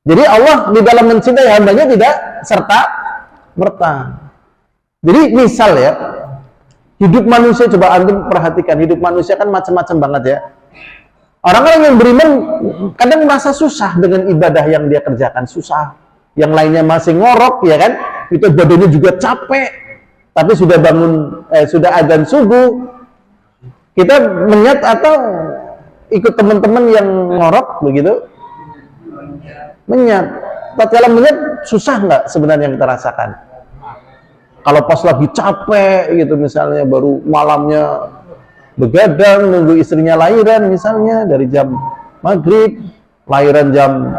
Jadi Allah di dalam mencintai hambanya tidak serta merta. Jadi misal ya, hidup manusia, coba antum perhatikan, hidup manusia kan macam-macam banget ya. Orang-orang yang beriman kadang merasa susah dengan ibadah yang dia kerjakan, susah. Yang lainnya masih ngorok, ya kan? Itu badannya juga capek. Tapi sudah bangun, sudah adzan subuh, kita menyat atau ikut teman-teman yang ngorok begitu? Menyat. Tatkala menyat susah nggak sebenarnya yang kita rasakan? Kalau pas lagi capek gitu misalnya, baru malamnya begadang nunggu istrinya lahiran misalnya dari jam maghrib, lahiran jam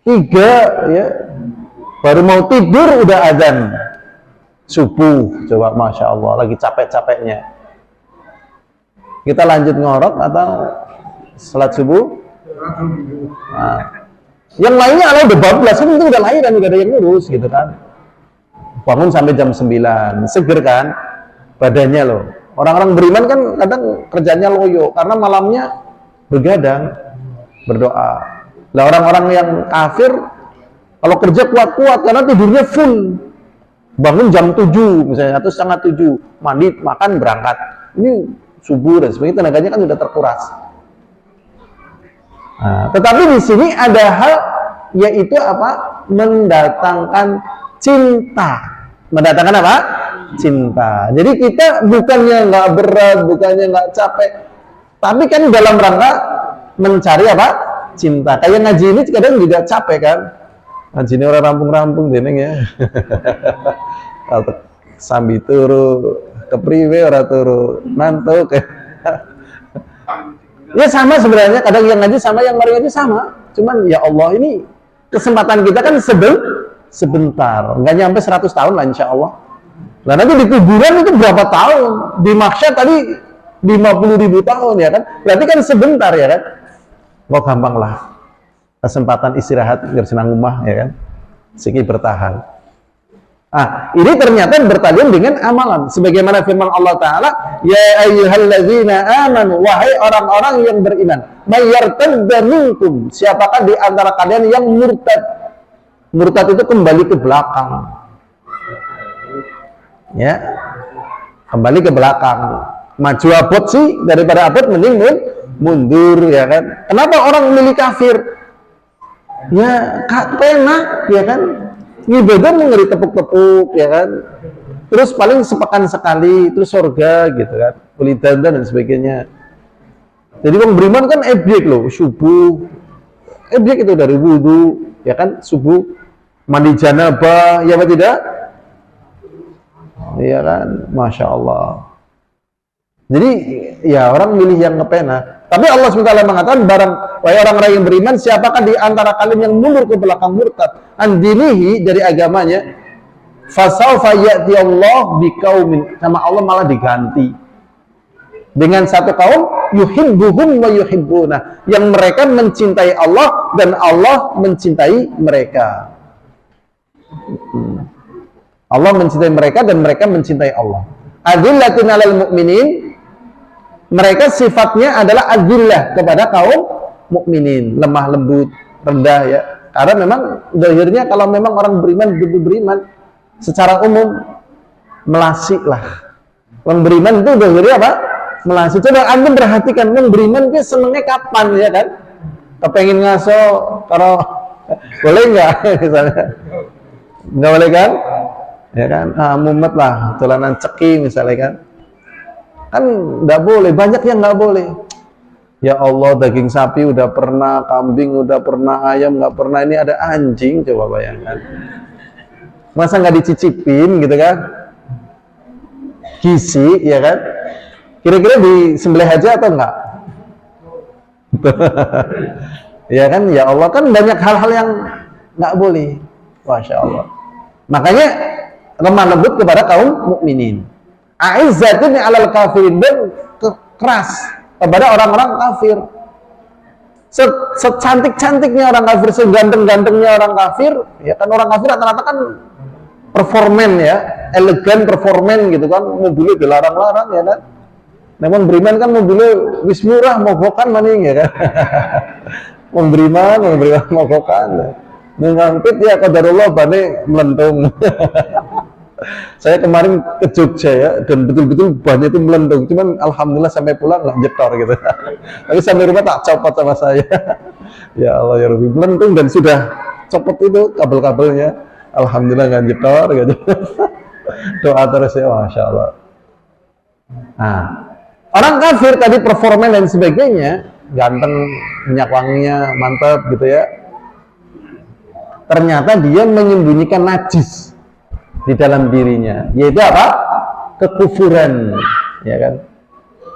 3 ya, baru mau tidur udah adzan subuh. Coba Masya Allah, lagi capek-capeknya kita lanjut ngorok atau salat subuh? Nah, yang lainnya kalau udah bablas kan itu udah lahiran, udah ada yang ngurus gitu kan, bangun sampai jam 9, seger kan badannya loh. Orang-orang beriman kan kadang kerjanya loyo karena malamnya begadang berdoa. Lah orang-orang yang kafir kalau kerja kuat-kuat karena tidurnya full, bangun jam 7 misalnya atau setengah 7, mandi, makan, berangkat. Ini subuh dan sebagainya, tenaganya kan sudah terkuras. Nah, tetapi di sini ada hal, yaitu apa? Mendatangkan cinta. Mendatangkan apa? Cinta. Jadi kita bukannya nggak berat, bukannya nggak capek, tapi kan dalam rangka mencari apa? Cinta. Kayak ngaji ini kadang juga capek kan? Ngaji ini orang rampung-rampung deneng ya. Kalau sambil turu kepriwe orang turu mantuk. Ya sama sebenarnya, kadang yang ngaji sama yang mari ngaji sama. Cuman ya Allah, ini kesempatan kita kan sebentar, nggak nyampe 100 tahun lah insya Allah. Nah nanti di kuburan itu berapa tahun? Di mahsyar tadi 50.000 tahun ya kan? Berarti kan sebentar ya kan? Mau gampang lah. Kesempatan istirahat bersenang rumah ya kan? Segi bertahan. Ah, ini ternyata bertalian dengan amalan. Sebagaimana firman Allah Ta'ala, ya ayyuhalladzina amanu, wahai orang-orang yang beriman, mayyartadda minkum, siapakah di antara kalian yang murtad? Murtad itu kembali ke belakang. Ya, kembali ke belakang. Maju abot sih, daripada abot mending mundur ya kan. Kenapa orang milih kafir? Ya, penak, ya kan? Ibadah mau ngeri tepuk-tepuk, ya kan? Terus paling sepekan sekali, terus surga, gitu kan? Beli dandan dan sebagainya. Jadi orang beriman kan objek loh, subuh, objek itu dari wudhu, ya kan? Subuh, mandi janabah, ya apa tidak? Iya kan? Masya Allah. Jadi, ya orang milih yang ngepena. Tapi Allah SWT mengatakan, barang wahai orang-orang yang beriman, siapakah di antara kalian yang mundur ke belakang murtad andinihi dari agamanya, fasawfa ya'ti Allah biqaumin, sama Allah malah diganti dengan satu kaum yuhibbuhum wa yuhibbuna, yang mereka mencintai Allah dan Allah mencintai mereka. Allah mencintai mereka dan mereka mencintai Allah. Adillatin 'alal mu'minin, mereka sifatnya adalah adillah kepada kaum mukminin, lemah lembut, rendah ya. Karena memang zahirnya kalau memang orang beriman betul beriman secara umum melasih lah. Orang beriman itu zahirnya apa? Melasih. Coba antum perhatikan, orang beriman itu senengnya kapan ya kan? Kepengen ngaso kalau boleh nggak misalnya? Nggak boleh kan? Ya kan? Mumet lah, tulanan ceki misalnya kan? Kan nggak boleh, banyak yang nggak boleh. Ya Allah, daging sapi udah pernah, kambing udah pernah, ayam nggak pernah, ini ada anjing, coba bayangkan. Masa nggak dicicipin gitu kan? Gizi, ya kan? Kira-kira disembelih aja atau enggak? Ya kan, ya Allah, kan banyak hal-hal yang nggak boleh. Masya Allah. Makanya lemah lembut kepada kaum mukminin. Aizzatin 'alal kafirin, dan keras kepada orang-orang kafir. Secantik-cantiknya orang kafir, seganteng-gantengnya orang kafir, ya kan orang kafir rata-rata kan performen ya, elegan performen gitu kan, mobilnya dilarang-larang ya kan. Namun beriman kan mobilnya wis murah, mogokan maning ya kan. Beriman mogokan. Ngangkut ya qadarullah bane melentung. Saya kemarin ke Jogja ya, dan betul-betul bannya itu melentung. Cuman alhamdulillah sampai pulang nggak nyetor gitu. Tapi sampai rumah tak copot sama saya. Ya Allah ya Rabbi, melentung dan sudah copot itu kabel-kabelnya. Alhamdulillah nggak nyetor gitu. Doa terus ya, masya Allah. Nah, orang kafir tadi performa dan sebagainya, ganteng, minyak wanginya mantap gitu ya. Ternyata dia menyembunyikan najis di dalam dirinya, yaitu apa? Kekufuran, ya kan?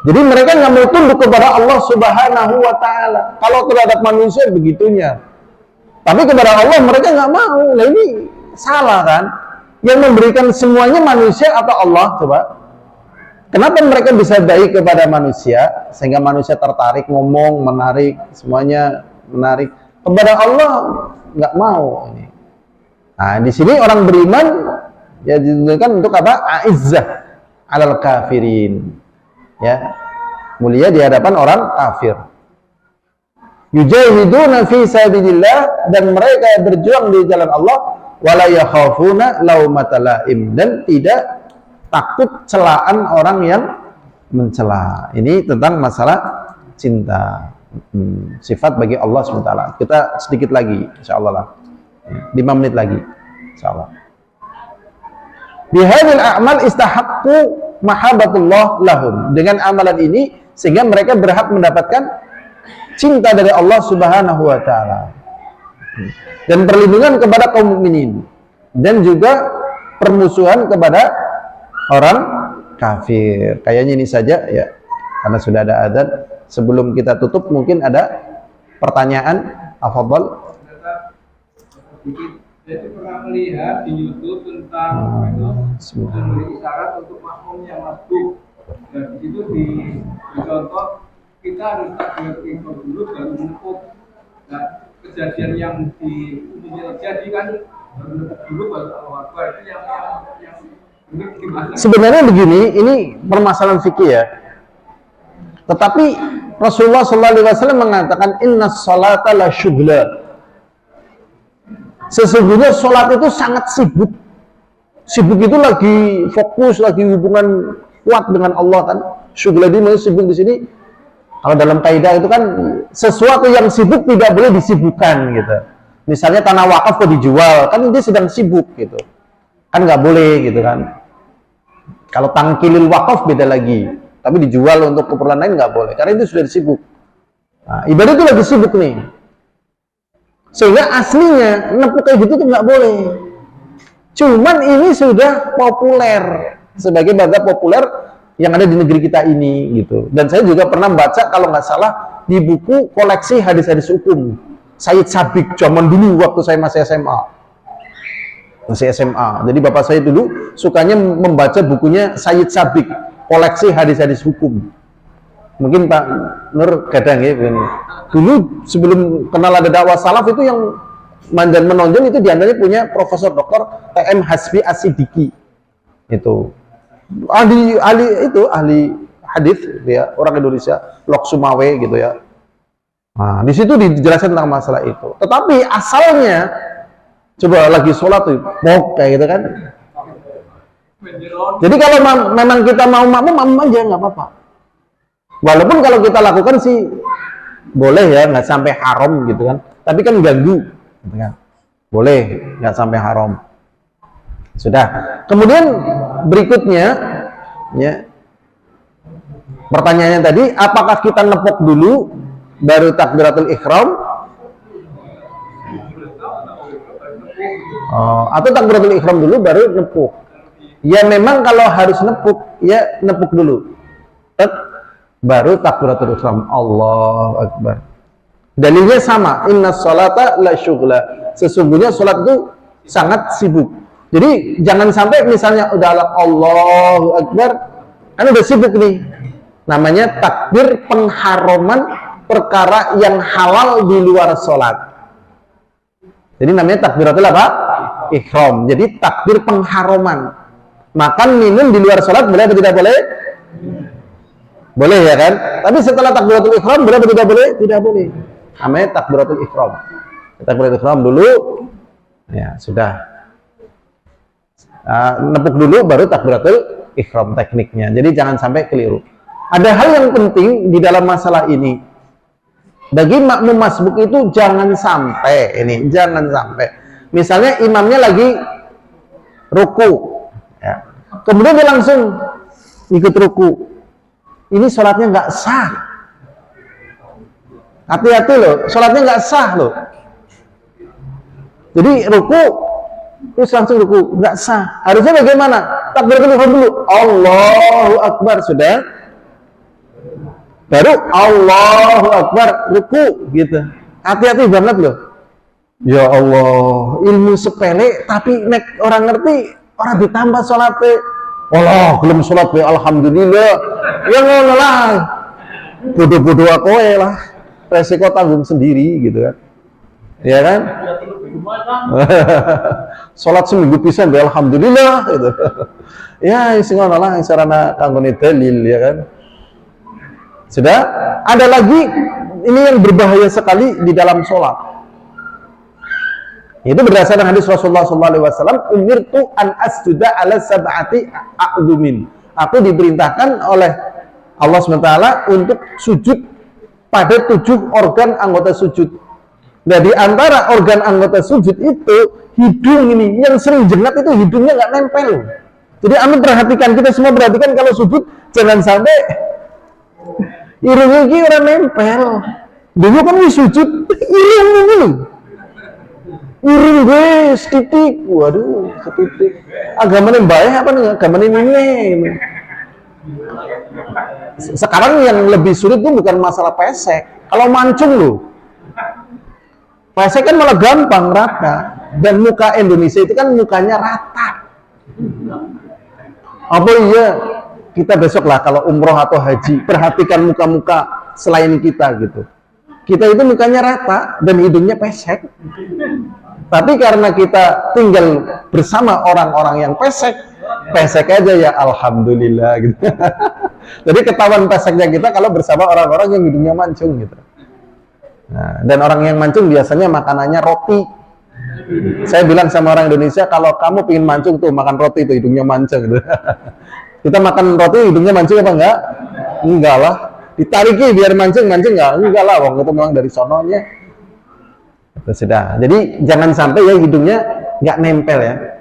Jadi mereka nggak mau tunduk kepada Allah Subhanahu wa Ta'ala. Kalau terhadap manusia begitunya, tapi kepada Allah mereka nggak mau. Nah ini salah kan? Yang memberikan semuanya manusia atau Allah? Coba. Kenapa mereka bisa baik kepada manusia sehingga manusia tertarik, ngomong, menarik, semuanya menarik? Kepada Allah nggak mau. Nah di sini orang beriman ya ditentukan untuk apa? Aizzah 'alal kafirin. Ya. Mulia di hadapan orang kafir. Yujahiduna fi sabilillah, dan mereka berjuang di jalan Allah, wala yakhafuna laumata laim, dan tidak takut celaan orang yang mencela. Ini tentang masalah cinta. Sifat bagi Allah SWT. Kita sedikit lagi insyaallah lah. 5 menit lagi insyaallah. Bihadil a'mal istahaqqu mahabbatullah lahum. Dengan amalan ini sehingga mereka berhak mendapatkan cinta dari Allah Subhanahu wa Ta'ala dan perlindungan kepada kaum mukminin, dan juga permusuhan kepada orang kafir. Kayaknya ini saja ya, karena sudah ada adzan. Sebelum kita tutup mungkin ada pertanyaan. Afdal. Jadi pernah melihat di YouTube tentang memberi isyarat untuk makmum yang masbuk, dan di situ dicontoh kita harus takbiratul ihram dulu baru menepuk. Nah, kejadian yang umumnya terjadi kan baru menepuk dulu baru Allahu Akbar, itu yang ini gimana? Sebenarnya begini, ini permasalahan fikih ya. Tetapi Rasulullah SAW mengatakan innas salata la syughla. Sesungguhnya sholat itu sangat sibuk. Sibuk itu lagi fokus, lagi hubungan kuat dengan Allah kan. Syughla ini sibuk di sini. Kalau dalam kaidah itu kan sesuatu yang sibuk tidak boleh disibukkan gitu. Misalnya tanah wakaf kok dijual, kan dia sedang sibuk gitu. Kan nggak boleh gitu kan. Kalau tangkilil wakaf beda lagi, tapi dijual untuk keperluan lain nggak boleh, karena itu sudah sibuk. Nah, ibadah itu lagi sibuk nih. Sehingga aslinya nepuk kayak gitu tuh nggak boleh. Cuman ini sudah populer sebagai mazhab populer yang ada di negeri kita ini gitu. Dan saya juga pernah baca kalau nggak salah di buku koleksi hadis-hadis hukum Sayyid Sabiq zaman dulu waktu saya masih SMA. Jadi bapak saya dulu sukanya membaca bukunya Sayyid Sabiq, koleksi hadis-hadis hukum. Mungkin Pak Nur kadang ya, dulu sebelum kenal ada dakwah salaf itu yang mandan menonjol itu diantaranya punya Profesor Dr. T.M. Hasbi As-Siddiqi. Itu ahli hadis dia, orang Indonesia, Lok Sumawe gitu ya. Nah, di situ dijelaskan tentang masalah itu. Tetapi asalnya coba lagi sholat tuh, mau kayak gitu kan. Jadi kalau memang kita mau makmum aja nggak apa-apa. Walaupun kalau kita lakukan sih boleh ya, nggak sampai haram gitu kan. Tapi kan ganggu, gitu kan. Boleh, nggak sampai haram. Sudah. Kemudian berikutnya, ya, pertanyaannya tadi, apakah kita nepuk dulu baru takbiratul ihram? Atau takbiratul ihram dulu baru nepuk? Ya memang kalau harus nepuk, ya nepuk dulu. Baru takbiratul ihram. Allahu Akbar. Dalilnya sama, inna sholata la syughla. Sesungguhnya sholat itu sangat sibuk. Jadi jangan sampai misalnya udah Allahu Akbar, kan udah sibuk nih. Namanya takbir pengharaman perkara yang halal di luar sholat. Jadi namanya takbiratul apa? Ihram. Jadi takbir pengharaman. Makan minum di luar sholat boleh atau tidak boleh? Boleh ya kan? Tapi setelah takbiratul ihram boleh atau tidak boleh? Tidak boleh. Namanya takbiratul ihram. Takbiratul ihram dulu, ya sudah. Nepuk dulu baru takbiratul ihram tekniknya. Jadi jangan sampai keliru. Ada hal yang penting di dalam masalah ini. Bagi makmum masbuk itu jangan sampai misalnya imamnya lagi ruku, ya. Kemudian dia langsung ikut ruku. Ini sholatnya nggak sah. Hati-hati loh, sholatnya nggak sah loh. Jadi ruku terus langsung ruku, nggak sah. Harusnya bagaimana? Takbiratul ihram dulu, Allahu Akbar, sudah. Baru Allahu Akbar ruku gitu. Hati-hati banget loh. Ya Allah, ilmu sepele tapi nek orang ngerti, orang ditambah sholatnya. Allah, belum sholat ya, alhamdulillah. Ya ngono lah. Bodoh-bodoh aku lah. Resiko tanggung sendiri gitu kan. Ya kan? Sholat seminggu pisan ya, alhamdulillah gitu. Ya, sing ngono lah sarana kanggone dalil ya kan. Sudah, ada lagi ini yang berbahaya sekali di dalam sholat. Itu berdasarkan hadis Rasulullah SAW, umirtu an asjuda ala sab'ati a'dhumin. Aku diperintahkan oleh Allah SWT untuk sujud pada 7 organ anggota sujud. Nah, di antara organ anggota sujud itu hidung ini, yang sering jengat itu hidungnya nggak nempel. Jadi amin perhatikan, kita semua perhatikan kalau sujud jangan sampai irung ini orang nempel. Dulu kan sujud irung ini. Irung gue setitik. Waduh, setitik. Agamanya baik apa nih? Agamanya ini. Sekarang yang lebih sulit itu bukan masalah pesek. Kalau mancung loh. Pesek kan malah gampang, rata. Dan muka Indonesia itu kan mukanya rata. Apa iya? Kita besok lah kalau umroh atau haji, perhatikan muka-muka selain kita gitu. Kita itu mukanya rata dan hidungnya pesek. Tapi karena kita tinggal bersama orang-orang yang pesek aja ya alhamdulillah gitu. Jadi ketahuan peseknya kita kalau bersama orang-orang yang hidungnya mancung gitu. Nah, dan orang yang mancung biasanya makanannya roti. Saya bilang sama orang Indonesia, kalau kamu pengen mancung tuh makan roti itu hidungnya mancung gitu. Kita makan roti hidungnya mancung apa enggak? Enggak lah. Ditariki biar mancung enggak? Enggak lah, wong itu memang dari sononya. Sudah. Jadi jangan sampai ya hidungnya nggak nempel ya.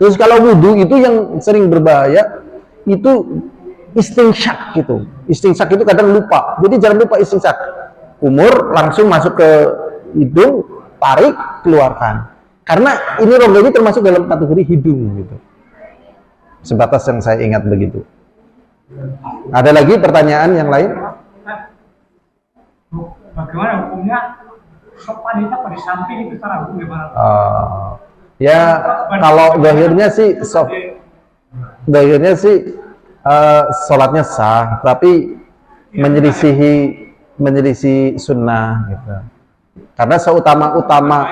Terus kalau wudhu itu yang sering berbahaya itu istinsyak gitu. Istinsyak itu kadang lupa. Jadi jangan lupa istinsyak. Kumur langsung masuk ke hidung, tarik, keluarkan. Karena ini rongga ini termasuk dalam kategori hidung gitu. Sebatas yang saya ingat begitu. Ada lagi pertanyaan yang lain? Bagaimana hukumnya wanita pada samping itu secara hukum gimana? Ya kalau zahirnya sih sholatnya sah, tapi menyelisihi sunnah gitu. Karena seutama-utama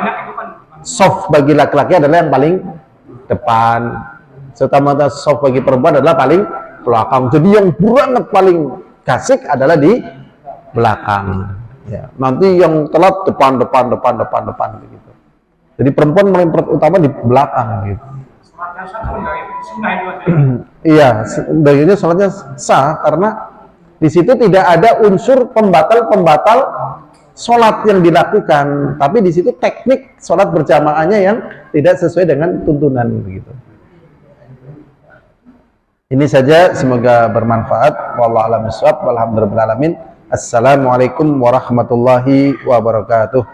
soft bagi laki-laki adalah yang paling depan, seutama-utama soft bagi perempuan adalah paling belakang. Jadi yang banget paling kasik adalah di belakang. Ya, nanti yang telat depan begitu. Jadi perempuan paling utama di belakang gitu. Iya, bagiannya sholatnya sah karena di situ tidak ada unsur pembatal sholat yang dilakukan, tapi di situ teknik sholat berjamaahnya yang tidak sesuai dengan tuntunan begitu. Ini saja, semoga bermanfaat. Wallahu a'lam bishawab. Walhamdulillahirabbil alamin. Assalamualaikum warahmatullahi wabarakatuh.